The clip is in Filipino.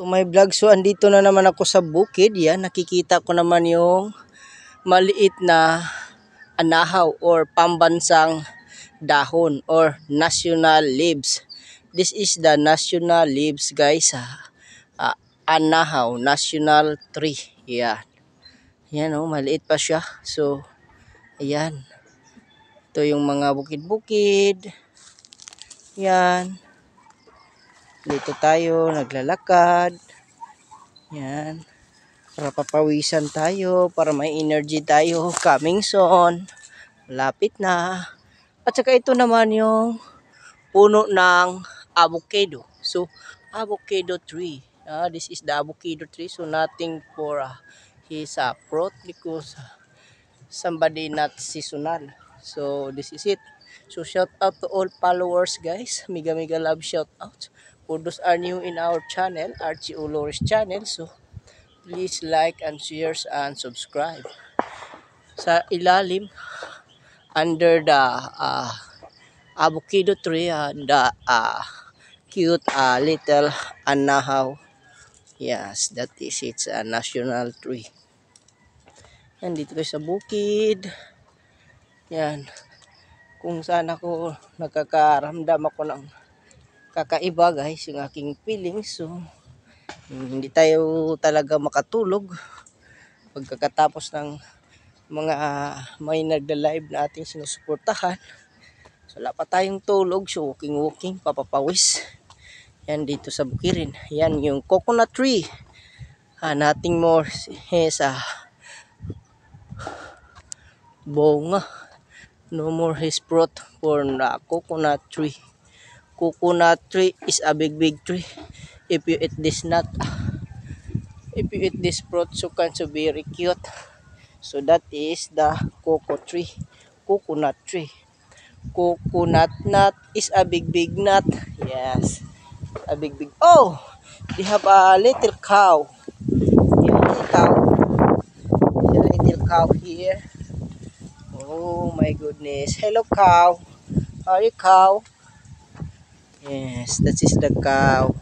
To my vlog, so andito na naman ako sa bukid. Yan, nakikita ko naman yung maliit na anahaw or pambansang dahon or national leaves. This is the national leaves, guys. Anahaw, national tree. Yan. Yan oh, maliit pa siya. So, ayan. Ito yung mga bukid-bukid. Yan. Dito tayo naglalakad. Yan. Para papawisan tayo, para may energy tayo. Coming soon. Lapit na. At saka ito naman yung puno ng avocado. So, avocado tree. This is the avocado tree. So, nothing for his fruit because somebody not seasonal. So, this is it. So, shout out to all followers, guys. Mega love shout out. For those are new in our channel, Archie Olores channel. So, please like and share and subscribe. Sa ilalim, under the avocado tree, the cute little anahaw. Yes, that is its national tree. Yan, dito tayo sa bukid. Yan. Kung saan ako nakakaramdam ako ng kakaiba, guys, yung aking feelings. So, hindi tayo talaga makatulog pagkatapos ng mga may nagda-live na ating sinusuportahan. So, wala pa tayong tulog. So, walking, papapawis. Yan, dito sa bukirin. Yan, yung coconut tree. Nothing more is bunga. No more his fruit for the coconut tree. Coconut tree is a big tree. If you eat this nut, if you eat this fruit, so can so very cute. So that is the coconut tree. Coconut tree. Coconut nut is a big nut. Yes, a big. Oh, they have a little cow. A little cow here. Oh my goodness. Hello, cow. How are you, cow? Yes, that is the cow.